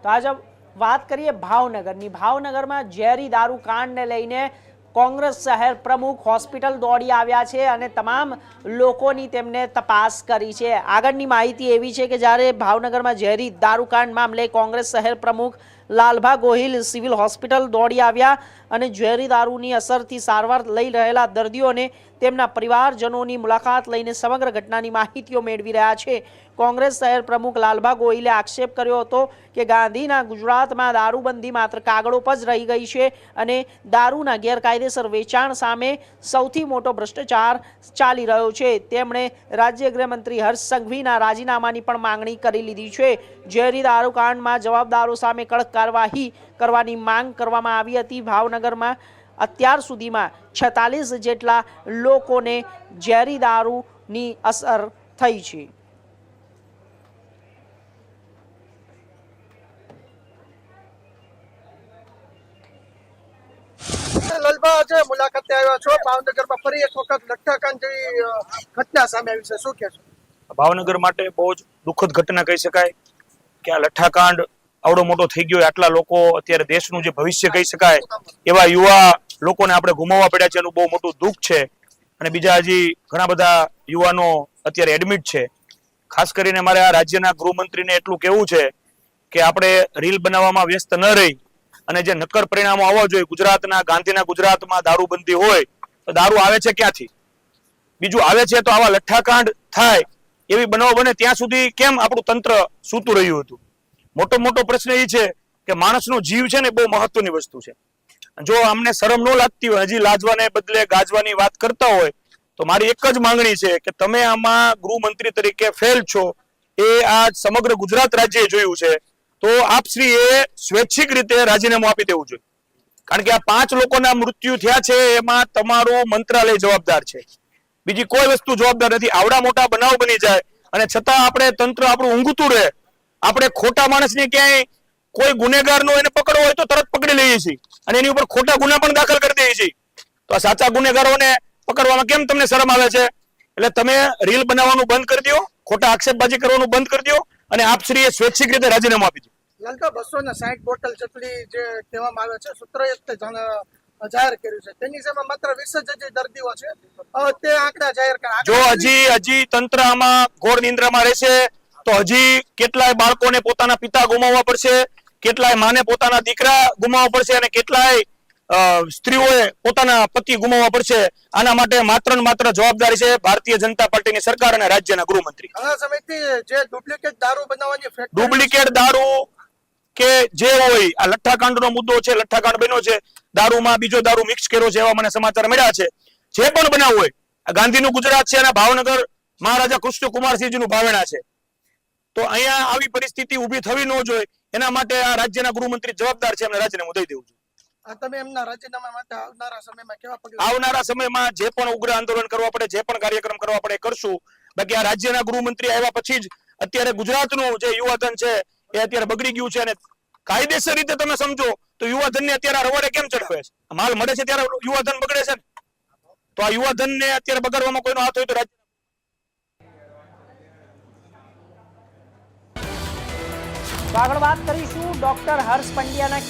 તો આજે વાત કરીએ ભાવનગરની। ભાવનગરમાં ઝેરી દારૂ કાંડને લઈને કોંગ્રેસ શહેર પ્રમુખ હોસ્પિટલ દોડી આવ્યા છે અને તમામ લોકોની તેમને તપાસ કરી છે। આગળની માહિતી એવી છે કે જ્યારે ભાવનગરમાં ઝેરી દારૂ કાંડ મામલે કોંગ્રેસ શહેર પ્રમુખ લાલભા ગોહિલ સિવિલ હોસ્પિટલ દોડી આવ્યા અને ઝેરી દારૂની અસરથી સારવાર લઈ રહેલા દર્દીઓને તેમના પરિવારજનોની મુલાકાત લઈને સમગ્ર ઘટનાની માહિતીઓ મેળવી રહ્યા છે। કોંગ્રેસ શહેર પ્રમુખ લાલભા ગોહિલે આક્ષેપ કર્યો હતો કે ગાંધીના ગુજરાતમાં દારૂબંધી માત્ર કાગળો પર જ રહી ગઈ છે અને દારૂના ગેરકાયદેસર વેચાણ સામે સૌથી મોટો ભ્રષ્ટાચાર ચાલી રહ્યો છે। તેમણે રાજ્ય ગૃહમંત્રી હર્ષ સંઘવીના રાજીનામાની પણ માંગણી કરી લીધી છે। ઝેરી દારૂ કાંડમાં જવાબદારો સામે કડક કાર્યવાહી કરવાની માંગ કરવામાં આવી હતી। ભાવનગરમાં અત્યાર સુધીમાં 46 જેટલા લોકોને ઝેરી દારૂની અસર થઈ છે। લાલભા આજે મુલાકાતે આવ્યા છો ભાવનગરમાં ફરી એક વખત લઠ્ઠાકાંડ જેવી ઘટના સામે આવી છે, શું કહેશો? ભાવનગર માટે બહુ જ દુઃખદ ઘટના કહી શકાય કે આ લઠ્ઠાકાંડ આવડો મોટો થઈ ગયો। આટલા લોકો અત્યારે દેશનું જે ભવિષ્ય કહી શકાય એવા યુવા લોકોને આપણે ગુમાવવા પડ્યા છે, એનું બહુ મોટું દુઃખ છે। અને બીજા હજી ઘણા બધા યુવાનો અત્યારે એડમિટ છે। ખાસ કરીને મારે આ રાજ્યના ગૃહમંત્રીને એટલું કહેવું છે કે આપણે રીલ બનાવવામાં વ્યસ્ત ન રહી અને જે નક્કર પરિણામો આવવા જોઈએ। ગુજરાતના ગાંધીના ગુજરાતમાં દારૂબંધી હોય તો દારૂ આવે છે ક્યાંથી? બીજું આવે છે તો આવા લઠ્ઠાકાંડ થાય એવી બનાવ બને ત્યાં સુધી કેમ આપણું તંત્ર સૂતું રહ્યું હતું? મોટો પ્રશ્ન એ છે કે માણસનો જીવ છે ને બહુ મહત્વની વસ્તુ છે। જો અમને શરમ ન લાગતી હોય, હજી લાજવાને બદલે ગાજવાની વાત કરતા હોય તો મારી એક જ માંગણી છે કે તમે આમાં ગૃહમંત્રી તરીકે ફેલ છો એ આ સમગ્ર ગુજરાત રાજ્યએ જોયું છે, તો આપશ્રીએ સ્વૈચ્છિક રીતે રાજીનામું આપી દેવું જોઈએ। કારણ કે આ 5 લોકોના મૃત્યુ થયા છે એમાં તમારું મંત્રાલય જવાબદાર છે, બીજી કોઈ વસ્તુ જવાબદાર નથી। આવડા મોટા બનાવ બની જાય અને છતાં આપણે તંત્ર આપણું ઊંઘતું રહે। આપણે ખોટા માણસને ક્યાંય કોઈ ગુનેગારનો એને પકડવો હોય તો તરત પકડી લઈએ છીએ અને એની ઉપર ખોટા ગુના પણ દાખલ કરી દઈએ છીએ। તો આ સાચા ગુનેગારોને પકડવામાં કેમ તમને શરમ આવે છે? એટલે તમે રીલ બનાવવાનું બંધ કરી દો, ખોટા આક્ષેપબાજી કરવાનું બંધ કરી દો અને આપશ્રીએ સ્વૈચ્છિક રીતે રાજીનામું આપી દો। લાલભા 260 બોટલ જેટલી જે કહેવામાં આવે છે સૂત્રોએ જાહેર કર્યું છે, તેની સામે માત્ર 20 જ દર્દીઓ છે, તે આંકડા જાહેર કર્યા। જો હજી તંત્ર આમાં ઘોર નિંદ્રામાં રહેશે તો હજી કેટલાય બાળકોને પોતાના પિતા ગુમાવવા પડશે, કેટલાય માને પોતાના દીકરા ગુમાવવા પડશે અને કેટલાય સ્ત્રીઓએ પોતાના પતિ ગુમાવવા પડશે। આના માટે માત્ર ને માત્ર જવાબદારી છે ભારતીય જનતા પાર્ટીની સરકાર અને રાજ્યના ગૃહમંત્રી। ઘણા સમયથી જે ડુપ્લિકેટ દારૂ બનાવવાની ડુપ્લિકેટ દારૂ કે જે હોય, આ લઠ્ઠાકાંડનો મુદ્દો છે, લઠ્ઠાકાંડ બન્યો છે, દારૂમાં બીજો દારૂ મિક્સ કર્યો છે એવા મને સમાચાર મળ્યા છે। જે પણ બનાવ હોય, આ ગાંધીનું ગુજરાત છે અને ભાવનગર મહારાજા કૃષ્ણકુમારસિંહજીનું ભાવેણા છે, તો અહીંયા આવી પરિસ્થિતિ ઊભી થવી ન જોઈએ। એના માટે આ રાજ્યના ગૃહમંત્રી જવાબદાર છે, એમને રાજીનામું દઈ દેવું જોઈએ। તમે એમના રાજીનામા માટે આવનારા સમયમાં કેવા પગલાં? આવનારા સમયમાં જે પણ ઉગ્ર આંદોલન કરવા પડે, જે પણ કાર્યક્રમ કરવા પડે કરશું। બાકી આ રાજ્યના ગૃહમંત્રી આવ્યા પછી જ અત્યારે ગુજરાતનું જે યુવાધન છે એ અત્યારે બગડી ગયું છે અને કાયદેસર રીતે તમે સમજો તો યુવાધનને અત્યારે રવાડે કેમ ચડાવે છે? માલ મળે છે ત્યારે યુવાધન બગડે છે ને, તો આ યુવાધનને અત્યારે બગાડવામાં કોઈનો હાથ હોય તો રાજ્ય આગળ વાત કરીશું ડોક્ટર હર્ષ પંડ્યાના